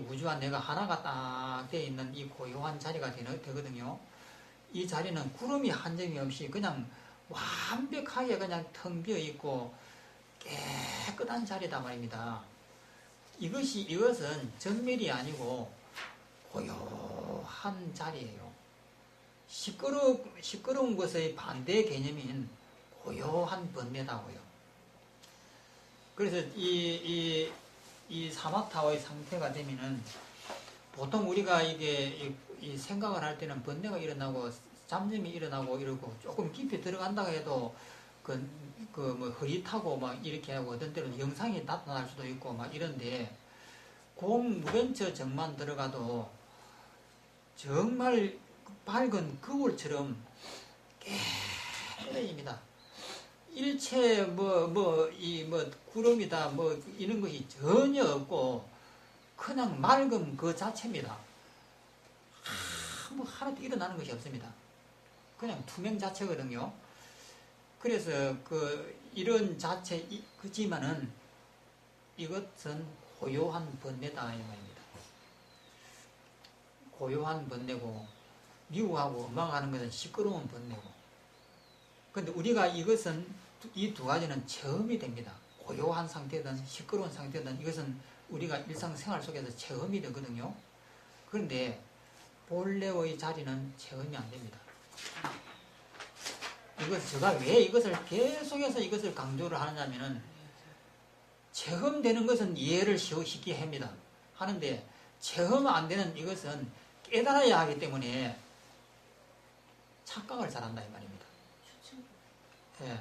우주와 내가 하나가 딱 되어 있는 이 고요한 자리가 되거든요. 이 자리는 구름이 한 점이 없이 그냥 완벽하게 그냥 텅 비어 있고 깨끗한 자리다 말입니다. 이것은 정멸이 아니고 고요한 자리예요. 시끄러운 것의 반대 개념인 고요한 번뇌다고요. 그래서 이 사마타의 상태가 되면은 보통 우리가 이게 이 생각을 할 때는 번뇌가 일어나고 잡념이 일어나고 이러고 조금 깊이 들어간다고 해도 뭐 흐릿하고 막 이렇게 하고 어떤 때는 영상이 나타날 수도 있고 막 이런데 공무변처 정만 들어가도 정말 밝은 거울처럼 깨끗해집니다. 일체 구름이다 이런 것이 전혀 없고 그냥 맑음 그 자체입니다. 하나도 일어나는 것이 없습니다. 그냥 투명 자체거든요. 그래서 이런 자체 그지만은 이것은 고요한 번뇌다 이 말입니다. 고요한 번뇌고 미우하고 엉망하는 것은 시끄러운 번뇌고. 그런데 우리가 이것은 이 두 가지는 체험이 됩니다. 고요한 상태든 시끄러운 상태든 이것은 우리가 일상생활 속에서 체험이 되거든요. 그런데 본래의 자리는 체험이 안 됩니다. 제가 왜 이것을 계속해서 이것을 강조를 하느냐면은 체험되는 것은 이해를 쉽게 합니다. 하는데 체험 안 되는 이것은 깨달아야 하기 때문에 착각을 잘한다 이 말입니다. 예.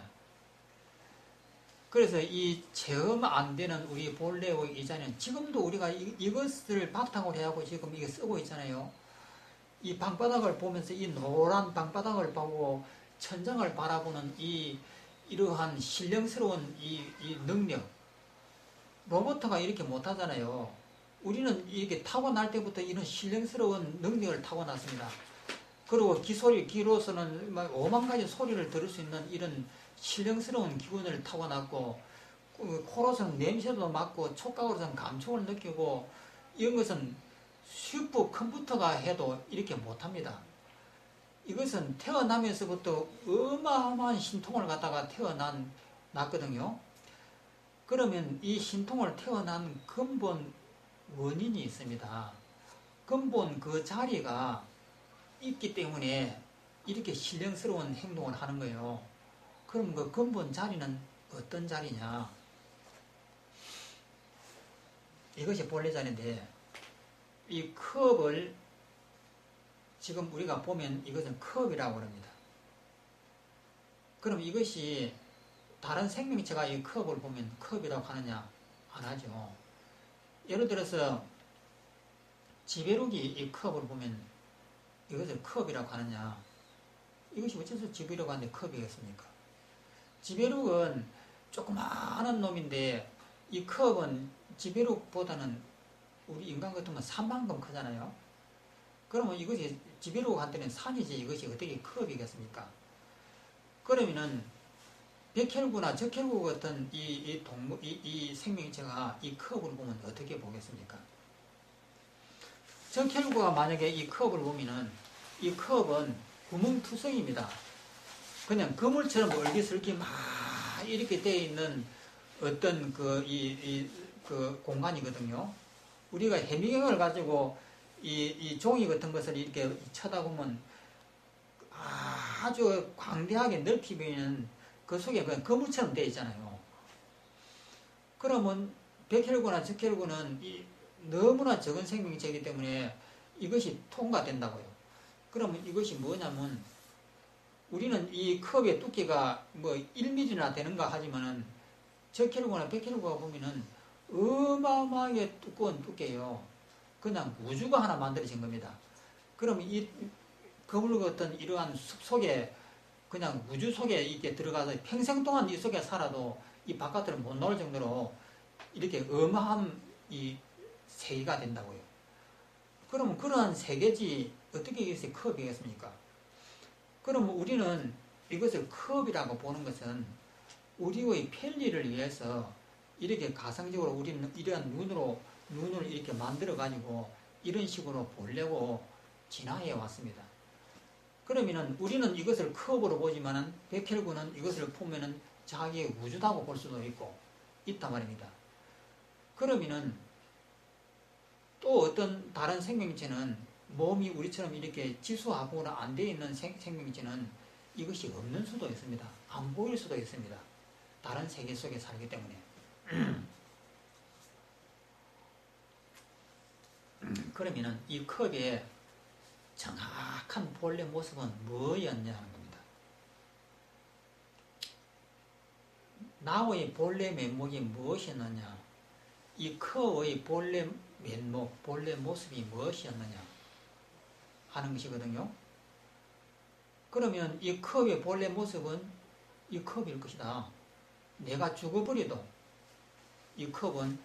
그래서 이 체험 안 되는 우리 본래의 이 자리는 지금도 우리가 이것을 바탕으로 해하고 지금 이게 쓰고 있잖아요. 이 방바닥을 보면서 이 노란 방바닥을 보고 천장을 바라보는 이러한 신령스러운 이 능력. 로봇가 이렇게 못하잖아요. 우리는 이렇게 타고날 때부터 이런 신령스러운 능력을 타고났습니다. 그리고 귀로서는 막 5만 가지 소리를 들을 수 있는 이런 신령스러운 기운을 타고났고, 코로서는 냄새도 맡고, 촉각으로서는 감촉을 느끼고, 이런 것은 슈퍼 컴퓨터가 해도 이렇게 못합니다. 이것은 태어나면서부터 어마어마한 신통을 갖다가 태어났거든요. 그러면 이 신통을 태어난 근본 원인이 있습니다. 근본 그 자리가 있기 때문에 이렇게 신령스러운 행동을 하는 거예요. 그럼 그 근본 자리는 어떤 자리냐? 이것이 본래 자리인데 이 컵을 지금 우리가 보면 이것은 컵이라고 합니다. 그럼 이것이 다른 생명체가 이 컵을 보면 컵이라고 하느냐? 안 하죠. 예를 들어서 지배룩이 이 컵을 보면 이것을 컵이라고 하느냐? 이것이 어째서 지배룩 하는데 컵이겠습니까? 지배룩은 조그마한 놈인데 이 컵은 지배룩보다는 우리 인간 같으면 산만큼 크잖아요. 그러면 이것이 지배룩한테는 산이지 이것이 어떻게 컵이겠습니까? 그러면은 백혈구나 적혈구 같은 이 생명체가 이 컵을 보면 어떻게 보겠습니까? 적혈구가 만약에 이 컵을 보면은 이 컵은 구멍투성입니다. 그냥 그물처럼 얼기설기 막 이렇게 되어 있는 어떤 그 공간이거든요. 우리가 해미경을 가지고 이 종이 같은 것을 이렇게 쳐다보면 아주 광대하게 넓히면 그 속에 그냥 그물처럼 되어 있잖아요. 그러면 백혈구나 적혈구는 너무나 적은 생명체이기 때문에 이것이 통과된다고요. 그러면 이것이 뭐냐면 우리는 이 컵의 두께가 뭐 1mm나 되는가 하지만은 적혈구나 백혈구가 보면은 어마어마하게 두꺼운 두께예요. 그냥 우주가 하나 만들어진 겁니다. 그럼 이 거물 같은 이러한 숲 속에 그냥 우주 속에 이렇게 들어가서 평생 동안 이 속에 살아도 이 바깥으로 못 나올 정도로 이렇게 어마한 이 세계가 된다고요. 그러면 그러한 세계지 어떻게 이것이 컵이겠습니까? 그러면 우리는 이것을 컵이라고 보는 것은 우리의 편리를 위해서 이렇게 가상적으로 우리는 이러한 눈으로 눈을 이렇게 만들어 가지고 이런 식으로 보려고 진화해 왔습니다. 그러면은 우리는 이것을 컵으로 보지만은 백혈구는 이것을 보면은 자기의 우주다고 볼 수도 있고 있단 말입니다. 그러면은 또 어떤 다른 생명체는 몸이 우리처럼 이렇게 지수하고는 안 되어 있는 생명체는 이것이 없는 수도 있습니다. 안 보일 수도 있습니다. 다른 세계 속에 살기 때문에. 그러면은 이 컵의 정확한 본래 모습은 뭐였냐 하는 겁니다. 나의 본래 면목이 무엇이었느냐, 이 컵의 본래 면목, 본래 모습이 무엇이었느냐 하는 것이거든요. 그러면 이 컵의 본래 모습은 이 컵일 것이다. 내가 죽어버려도 이 컵은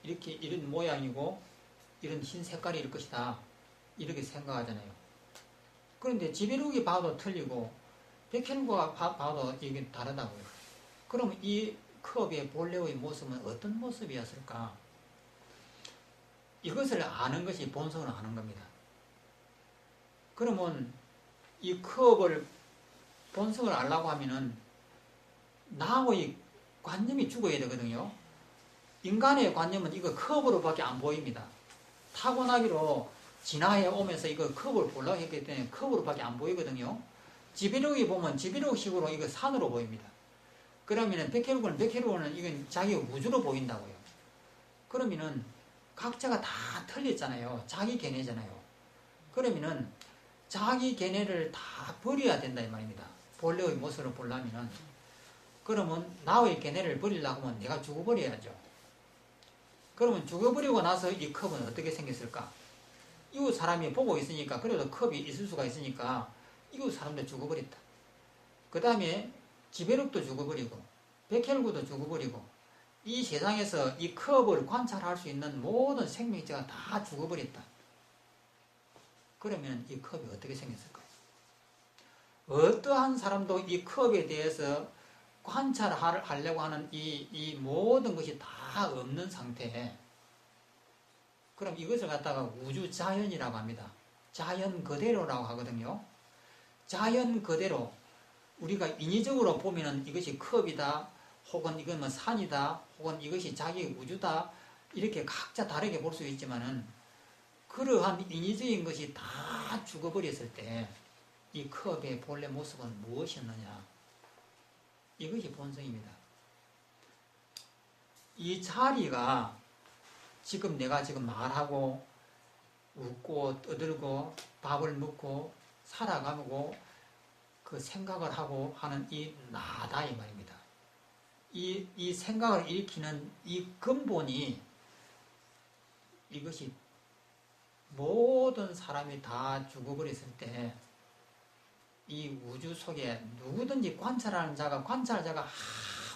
이렇게 이런 모양이고 이런 흰 색깔일 것이다. 이렇게 생각하잖아요. 그런데 지배력이 봐도 틀리고 백혈구가 봐도 이게 다르다고요. 그럼 이 컵의 본래의 모습은 어떤 모습이었을까? 이것을 아는 것이 본성을 아는 겁니다. 그러면 이 컵을 본성을 알려고 하면은 나의 관념이 죽어야 되거든요. 인간의 관념은 이거 컵으로밖에 안 보입니다. 타고나기로 진화해 오면서 이거 컵을 보려고 했기 때문에 컵으로밖에 안 보이거든요. 지배력이 보면 지배력식으로 이거 산으로 보입니다. 그러면은 백혈구는 이건 자기 우주로 보인다고요. 그러면은 각자가 다 틀렸잖아요. 자기 견해잖아요. 그러면은 자기 견해를 다 버려야 된다 이 말입니다. 본래의 모습을 보려면은. 그러면 나의 견해를 버리려고 하면 내가 죽어버려야죠. 그러면 죽어버리고 나서 이 컵은 어떻게 생겼을까? 이웃 사람이 보고 있으니까, 그래도 컵이 있을 수가 있으니까 이웃 사람도 죽어버렸다. 그 다음에 지배력도 죽어버리고 백혈구도 죽어버리고 이 세상에서 이 컵을 관찰할 수 있는 모든 생명체가 다 죽어버렸다. 그러면 이 컵이 어떻게 생겼을까요? 어떠한 사람도 이 컵에 대해서 관찰하려고 하는 이 모든 것이 다 없는 상태에, 그럼 이것을 갖다가 우주 자연이라고 합니다. 자연 그대로라고 하거든요. 자연 그대로 우리가 인위적으로 보면은 이것이 컵이다, 혹은 이건 뭐 산이다, 혹은 이것이 자기 우주다, 이렇게 각자 다르게 볼 수 있지만은 그러한 인위적인 것이 다 죽어버렸을 때 이 컵의 본래 모습은 무엇이었느냐? 이것이 본성입니다. 이 자리가 지금 내가 지금 말하고 웃고 떠들고 밥을 먹고 살아가고 그 생각을 하고 하는 이 나다 이 말입니다. 이 생각을 일으키는 이 근본이, 이것이 모든 사람이 다 죽어버렸을 때 이 우주 속에 누구든지 관찰할 자가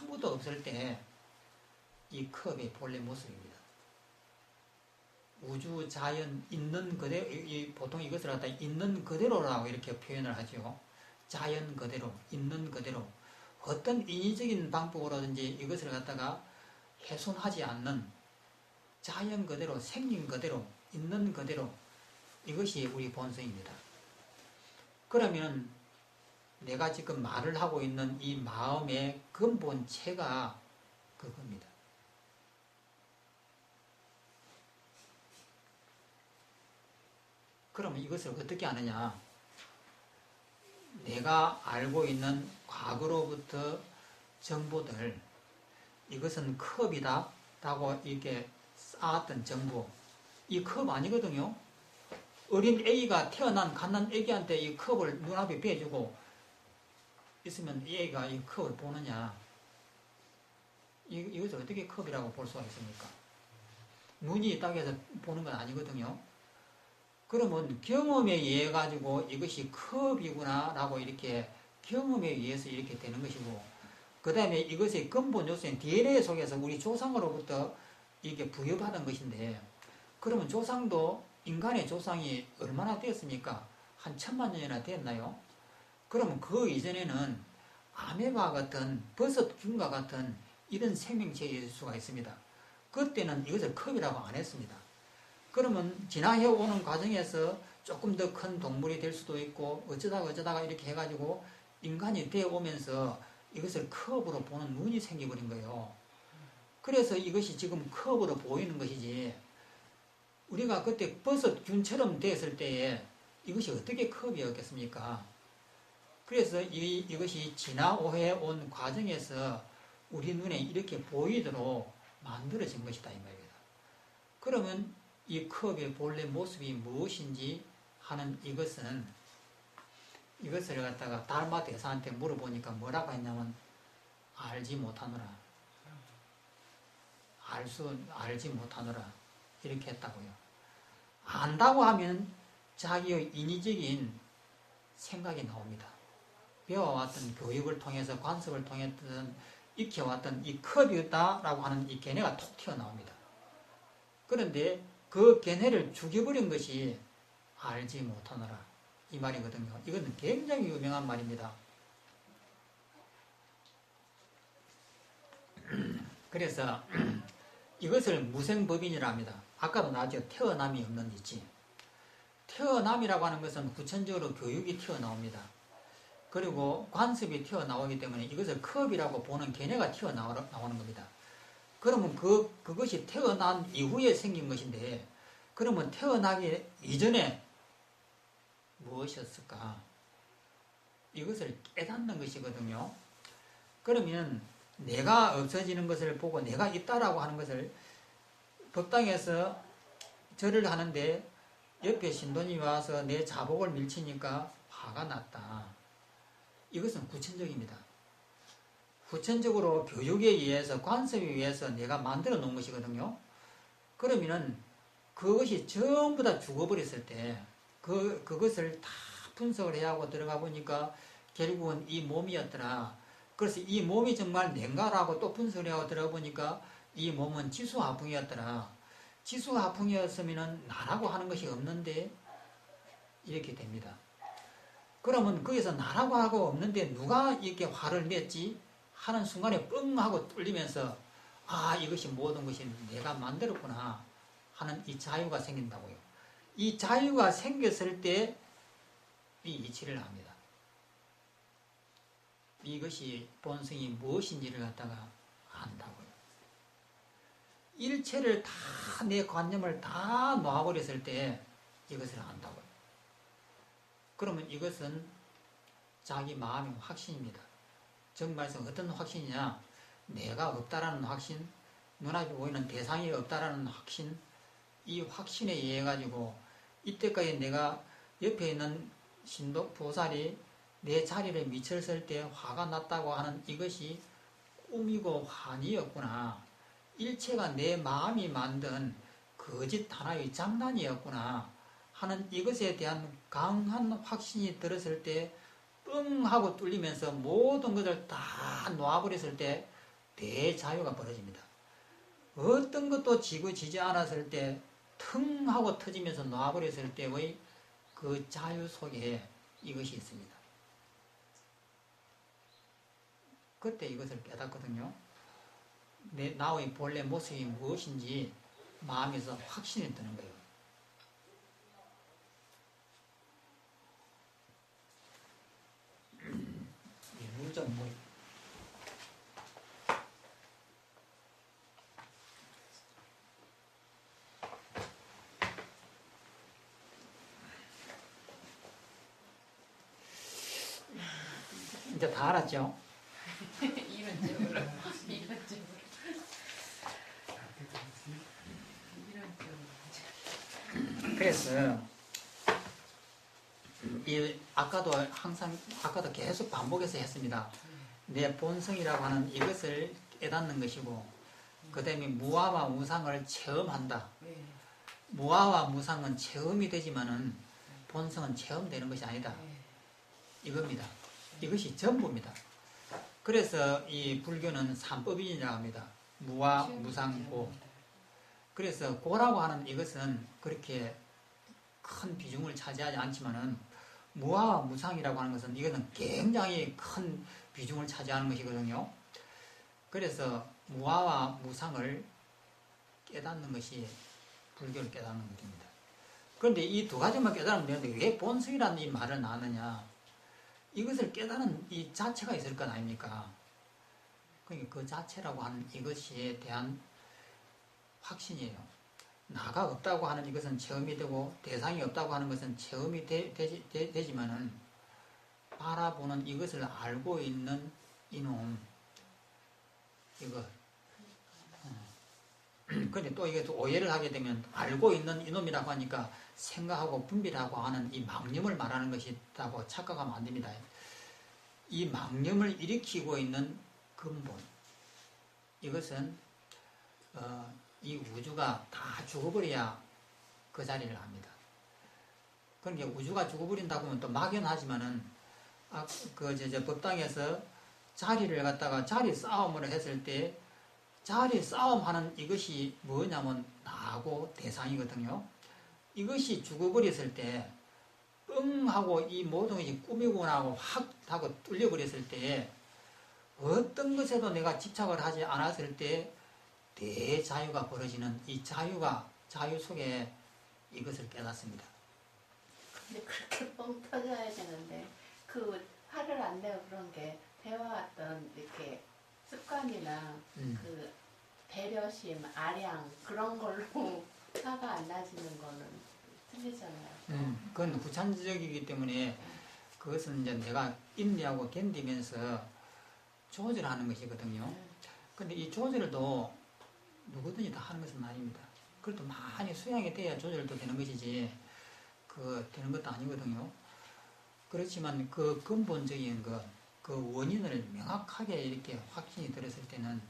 아무도 없을 때 이 컵의 본래 모습입니다. 우주 자연 있는 그대로, 보통 이것을 갖다 있는 그대로라고 이렇게 표현을 하죠. 자연 그대로, 있는 그대로, 어떤 인위적인 방법으로든지 이것을 갖다가 훼손하지 않는 자연 그대로, 생긴 그대로, 있는 그대로, 이것이 우리 본성입니다. 그러면 내가 지금 말을 하고 있는 이 마음의 근본체가 그겁니다. 그러면 이것을 어떻게 아느냐? 내가 알고 있는 과거로부터 정보들, 이것은 컵이다 라고 이렇게 쌓았던 정보, 이 컵 아니거든요. 어린 애기가 갓난 애기한테 이 컵을 눈앞에 베어주고 있으면 이 애가 이 컵을 보느냐? 이것을 어떻게 컵이라고 볼 수가 있습니까? 눈이 딱 해서 보는 건 아니거든요. 그러면 경험에 의해 가지고 이것이 컵이구나 라고 이렇게 경험에 의해서 이렇게 되는 것이고, 그 다음에 이것의 근본 요소인 DNA 속에서 우리 조상으로부터 이게 부여받은 것인데, 그러면 조상도 인간의 조상이 얼마나 되었습니까? 한 1000만 년이나 됐나요? 그러면 그 이전에는 아메바 같은 버섯균과 같은 이런 생명체일 수가 있습니다. 그때는 이것을 컵이라고 안 했습니다. 그러면 진화해 오는 과정에서 조금 더 큰 동물이 될 수도 있고 어쩌다가 이렇게 해가지고 인간이 되어 오면서 이것을 컵으로 보는 눈이 생겨버린 거예요. 그래서 이것이 지금 컵으로 보이는 것이지, 우리가 그때 버섯 균처럼 됐을 때에 이것이 어떻게 컵이었겠습니까? 그래서 이것이 진화해 온 과정에서 우리 눈에 이렇게 보이도록 만들어진 것이다 이 말입니다. 그러면 이 컵의 본래 모습이 무엇인지 하는 이것을 갖다가 달마 대사한테 물어보니까 뭐라고 했냐면 알지 못하노라. 알지 못하노라. 이렇게 했다고요. 안다고 하면 자기의 인위적인 생각이 나옵니다. 배워왔던 교육을 통해서 관습을 통했던 익혀왔던 이 컵이다라고 하는 이 견해가 톡 튀어나옵니다. 그런데 그 견해를 죽여버린 것이 알지 못하노라 이 말이거든요. 이건 굉장히 유명한 말입니다. 그래서 이것을 무생법인이라 합니다. 아까도 나왔죠. 태어남이 없는 이치. 태어남이라고 하는 것은 구천적으로 교육이 튀어나옵니다. 그리고 관습이 튀어나오기 때문에 이것을 컵이라고 보는 견해가 튀어나오는 겁니다. 그러면 그것이 태어난 이후에 생긴 것인데, 그러면 태어나기 이전에 무엇이었을까? 이것을 깨닫는 것이거든요. 그러면 내가 없어지는 것을 보고 내가 있다라고 하는 것을, 법당에서 절을 하는데 옆에 신도님이 와서 내 자복을 밀치니까 화가 났다. 이것은 구천적입니다. 구천적으로 교육에 의해서, 관습에 의해서 내가 만들어 놓은 것이거든요. 그러면은 그것이 전부 다 죽어버렸을 때 그것을 다 분석을 해야 하고 들어가 보니까 결국은 이 몸이었더라. 그래서 이 몸이 정말 nen가라고 또 분석을 하고 들어가 보니까 이 몸은 지수화풍이었더라. 지수화풍이었으면 나라고 하는 것이 없는데 이렇게 됩니다. 그러면 거기서 나라고 하고 없는데 누가 이렇게 화를 냈지 하는 순간에 뻥 하고 뚫리면서 이것이 모든 것이 내가 만들었구나 하는 이 자유가 생긴다고요. 이 자유가 생겼을 때 이 이치를 합니다. 이것이 본성이 무엇인지를 갖다가 안다고요. 일체를 다, 내 관념을 다 놓아버렸을 때 이것을 안다고요. 그러면 이것은 자기 마음의 확신입니다. 정말서 어떤 확신이냐? 내가 없다라는 확신, 눈앞에 보이는 대상이 없다라는 확신, 이 확신에 의해 가지고 이때까지 내가 옆에 있는 신도 보살이 내 자리를 미쳤을 때 화가 났다고 하는 이것이 꿈이고 환희였구나. 일체가 내 마음이 만든 거짓 하나의 장난이었구나 하는 이것에 대한 강한 확신이 들었을 때 뻥 하고 뚫리면서 모든 것을 다 놓아버렸을 때 대자유가 벌어집니다. 어떤 것도 지지 않았을 때 腾하고 터지면서 놓아버렸을 때의 그 자유 속에 이것이 있습니다. 그때 이것을 깨닫거든요. 나의 본래 모습이 무엇인지 마음에서 확신이 드는 거예요. 물좀 뭐 이제 다 알았죠? 이런적으로. 그래서 아까도 계속 반복해서 했습니다. 내 본성이라고 하는 이것을 깨닫는 것이고, 그 다음에 무아와 무상을 체험한다. 무아와 무상은 체험이 되지만은 본성은 체험되는 것이 아니다. 이겁니다. 이것이 전부입니다. 그래서 이 불교는 삼법인이라고 합니다. 무아, 무상, 고. 그래서 고라고 하는 이것은 그렇게 큰 비중을 차지하지 않지만은 무아와 무상이라고 하는 것은 이것은 굉장히 큰 비중을 차지하는 것이거든요. 그래서 무아와 무상을 깨닫는 것이 불교를 깨닫는 것입니다. 그런데 이 두 가지만 깨달으면 되는데 왜 본성이라는 이 말을 나누냐? 이것을 깨닫는 이 자체가 있을 것 아닙니까? 그러니까 그 자체라고 하는 이것에 대한 확신이에요. 나가 없다고 하는 이것은 체험이 되고 대상이 없다고 하는 것은 체험이 되지만은 바라보는 이것을 알고 있는 이놈 이거 근데 또 이게 또 오해를 하게 되면 알고 있는 이놈이라고 하니까 생각하고 분별하고 하는 이 망념을 말하는 것이라고 착각하면 안 됩니다. 이 망념을 일으키고 있는 근본 이것은 이 우주가 다 죽어버려야 그 자리를 합니다. 그러니까 우주가 죽어버린다고 하면 또 막연하지만은 법당에서 자리를 갖다가 자리 싸움을 했을 때 자리 싸움하는 이것이 뭐냐면 나하고 대상이거든요. 이것이 죽어버렸을 때 하고 이 모든 것이 꾸미고 나고 확 하고 뚫려버렸을 때 어떤 것에도 내가 집착을 하지 않았을 때 대자유가 벌어지는 이 자유 속에 이것을 깨닫습니다. 근데 그렇게 뻥 터져야 되는데 그 화를 안 내고 그런 게 배워왔던 이렇게 습관이나 그 배려심, 아량 그런 걸로 화가 안 나지는 거는 틀리잖아요. 그건 구찬적이기 때문에 그것은 이제 내가 인내하고 견디면서 조절하는 것이거든요. 근데 이 조절도 누구든지 다 하는 것은 아닙니다. 그래도 많이 수양이 돼야 조절도 되는 것이지 되는 것도 아니거든요. 그렇지만 그 근본적인 그 원인을 명확하게 이렇게 확신이 들었을 때는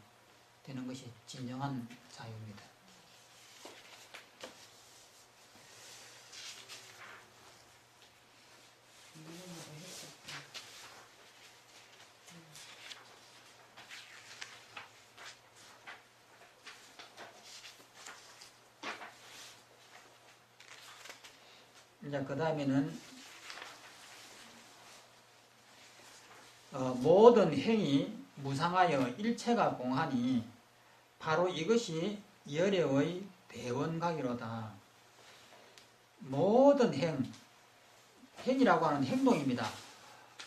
되는 것이 진정한 자유입니다. 이제 그 다음에는 모든 행위 무상하여 일체가 공하니 바로 이것이 열애의 대원각이로다. 모든 행이라고 하는 행동입니다.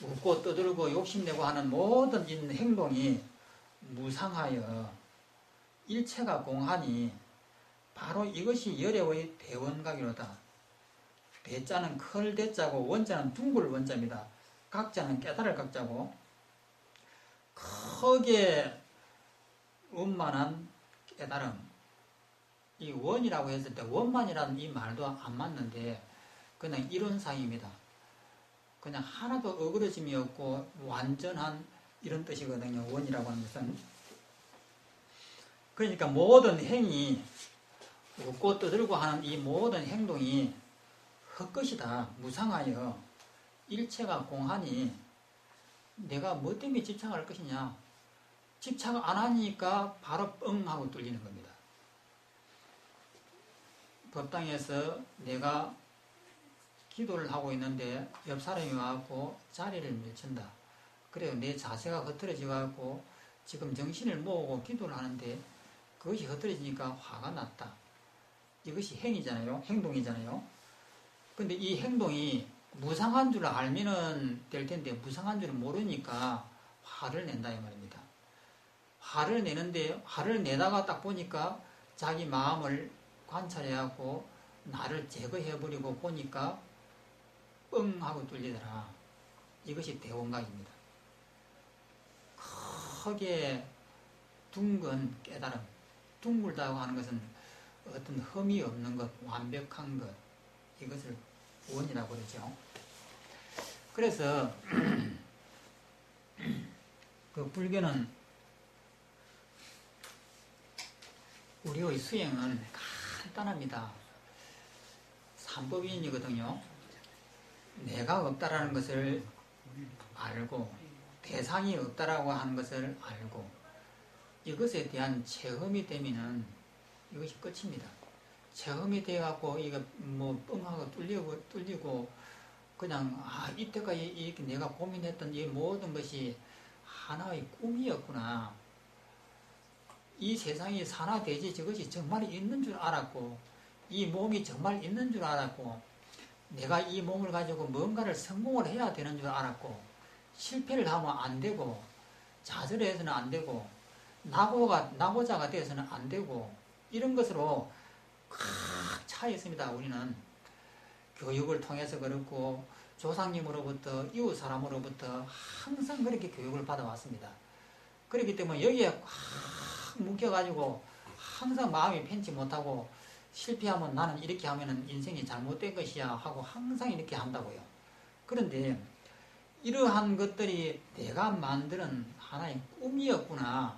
웃고 떠들고 욕심내고 하는 모든 이 행동이 무상하여 일체가 공하니 바로 이것이 열애의 대원각이로다. 대자는 클 대자고 원자는 둥글 원자입니다. 각자는 깨달을 각자고 크게 원만한 깨달음. 이 원이라고 했을 때 원만이라는 이 말도 안 맞는데 그냥 이론상입니다. 그냥 하나도 어그러짐이 없고 완전한 이런 뜻이거든요. 원이라고 하는 것은. 그러니까 모든 행위, 웃고 떠들고 하는 이 모든 행동이 헛것이다. 무상하여 일체가 공하니 내가 뭐 때문에 집착할 것이냐. 집착 안 하니까 바로 뻥 하고 뚫리는 겁니다. 법당에서 내가 기도를 하고 있는데 옆 사람이 와갖고 자리를 밀친다. 그래요. 내 자세가 흐트러져갖고 지금 정신을 모으고 기도를 하는데 그것이 흐트러지니까 화가 났다. 이것이 행위잖아요. 행동이잖아요. 근데 이 행동이 무상한 줄 알면은 될 텐데 무상한 줄 모르니까 화를 낸다 이 말입니다. 화를 내는데 화를 내다가 딱 보니까 자기 마음을 관찰해갖고 나를 제거해버리고 보니까 뻥 하고 뚫리더라. 이것이 대원각입니다. 크게 둥근 깨달음. 둥글다고 하는 것은 어떤 흠이 없는 것, 완벽한 것, 이것을 원이라고 그러죠. 그래서 그 불교는 우리의 수행은 간단합니다. 삼법인이거든요. 내가 없다라는 것을 알고 대상이 없다라고 하는 것을 알고 이것에 대한 체험이 되면은 이것이 끝입니다. 체험이 돼갖고 이거 뭐 뻥하고 뚫리고 그냥 이때까지 이렇게 내가 고민했던 이 모든 것이 하나의 꿈이었구나. 이 세상이 산하대지 저것이 정말 있는 줄 알았고 이 몸이 정말 있는 줄 알았고 내가 이 몸을 가지고 뭔가를 성공을 해야 되는 줄 알았고 실패를 하면 안 되고 좌절해서는 안 되고 낙오자가 되어서는 안 되고 이런 것으로 꽉 차 있습니다. 우리는 교육을 통해서 그렇고 조상님으로부터 이웃 사람으로부터 항상 그렇게 교육을 받아왔습니다. 그렇기 때문에 여기에 꽉 묶여가지고 항상 마음이 편치 못하고 실패하면 나는 이렇게 하면 인생이 잘못된 것이야 하고 항상 이렇게 한다고요. 그런데 이러한 것들이 내가 만드는 하나의 꿈이었구나.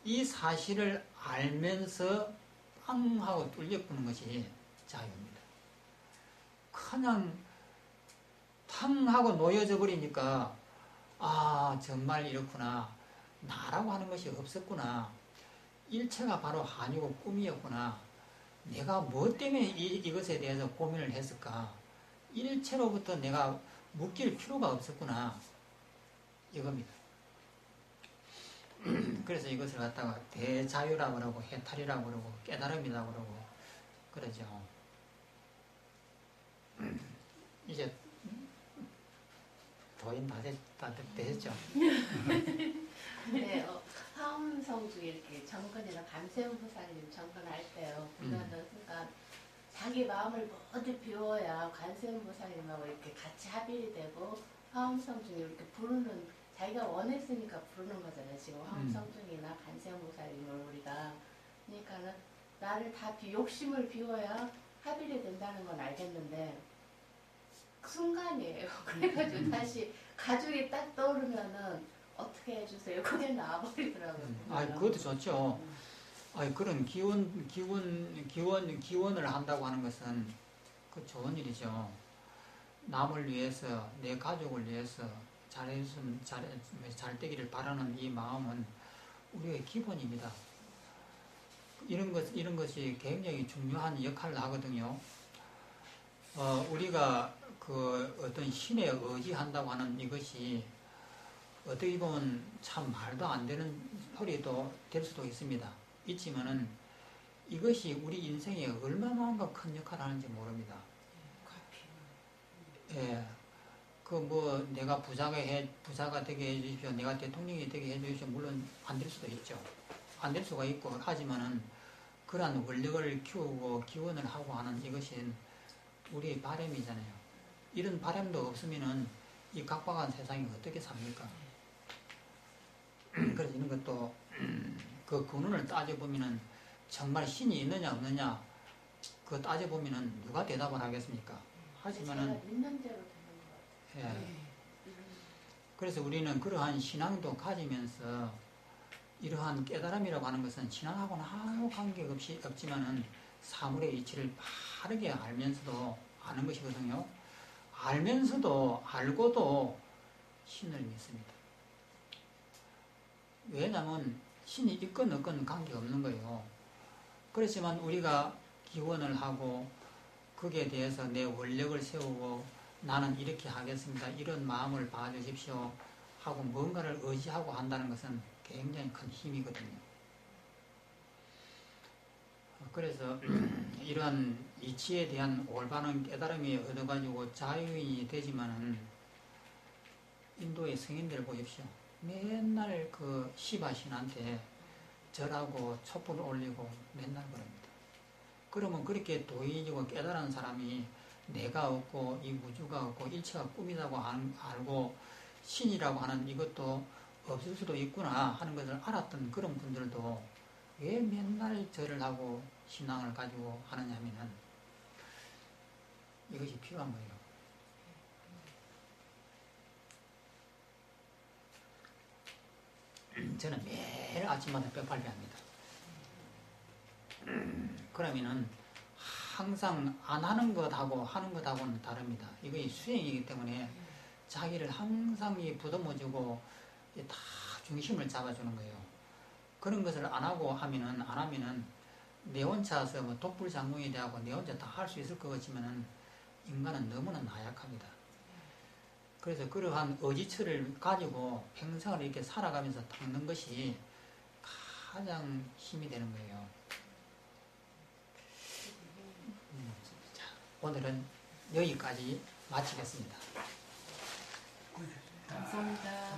이 사실을 알면서 빵 하고 뚫려꾸는 것이 자유입니다. 그냥 탕 하고 놓여져 버리니까 아 정말 이렇구나. 나라고 하는 것이 없었구나. 일체가 바로 아니고 꿈이었구나. 내가 뭐 때문에 이것에 대해서 고민을 했을까? 일체로부터 내가 묶일 필요가 없었구나. 이겁니다. 그래서 이것을 갖다가 대자유라고 그러고 해탈이라고 그러고 깨달음이라고 그러고 그러죠. 이제 도인 다 됐죠. 네, 화엄성주 이렇게 정근이나 관세음보살님 정근할 때요. 보면은 그러니까 자기 마음을 모두 비워야 관세음보살님하고 이렇게 같이 합일이 되고 화엄성중이 이렇게 부르는 자기가 원했으니까 부르는 거잖아요. 지금 화엄성중이나 관세음보살님을 우리가 그러니까는 나를 다 욕심을 비워야 합일이 된다는 건 알겠는데 그 순간이에요. 그래가지고 다시 가족이 딱 떠오르면은 어떻게 해주세요? 그게 나와버리더라고요. 그것도 좋죠. 그런 기원을 한다고 하는 것은 그 좋은 일이죠. 남을 위해서, 내 가족을 위해서 잘 되기를 바라는 이 마음은 우리의 기본입니다. 이런 것이 굉장히 중요한 역할을 하거든요. 우리가 그 어떤 신에 의지한다고 하는 이것이 어떻게 보면 참 말도 안 되는 소리도 될 수도 있습니다. 있지만은 이것이 우리 인생에 얼마나 큰 역할을 하는지 모릅니다. 예. 내가 부자가 되게 해주십시오. 내가 대통령이 되게 해주십시오. 물론 안 될 수도 있죠. 안 될 수가 있고, 하지만은 그러한 원력을 키우고 기원을 하고 하는 이것이 우리의 바람이잖아요. 이런 바람도 없으면은 이 각박한 세상이 어떻게 삽니까? 그래서 이런 것도 그 근원을 따져보면은 정말 신이 있느냐 없느냐 그거 따져보면은 누가 대답을 하겠습니까? 하지만은 있는 대로 되는 것 같아요. 예. 그래서 우리는 그러한 신앙도 가지면서 이러한 깨달음이라고 하는 것은 신앙하고는 아무 관계없이 없지만은 사물의 이치를 바르게 알면서도 아는 것이거든요. 알면서도 알고도 신을 믿습니다. 왜냐하면 신이 있건 없건 관계없는 거예요. 그렇지만 우리가 기원을 하고 거기에 대해서 내 원력을 세우고 나는 이렇게 하겠습니다. 이런 마음을 봐주십시오 하고 뭔가를 의지하고 한다는 것은 굉장히 큰 힘이거든요. 그래서 이러한 이치에 대한 올바른 깨달음이 얻어가지고 자유인이 되지만은 인도의 성인들 보십시오. 맨날 그 시바신한테 절하고 촛불을 올리고 맨날 그럽니다. 그러면 그렇게 도인이고 깨달은 사람이 내가 없고 이 우주가 없고 일체가 꿈이라고 알고 신이라고 하는 이것도 없을 수도 있구나 하는 것을 알았던 그런 분들도 왜 맨날 절을 하고 신앙을 가지고 하느냐면은 이것이 필요한 거예요. 저는 매일 아침마다 뼈팔배합니다. 그러면은 항상 안 하는 것하고 하는 것하고는 다릅니다. 이것이 수행이기 때문에 자기를 항상 부담어주고 다 중심을 잡아주는 거예요. 그런 것을 안 하면은 내 혼자서 독불장군이 되고 내 혼자 다 할 수 있을 것 같지만은 인간은 너무나 나약합니다. 그래서 그러한 의지처를 가지고 평생을 이렇게 살아가면서 닦는 것이 가장 힘이 되는 거예요. 자, 오늘은 여기까지 마치겠습니다. 감사합니다.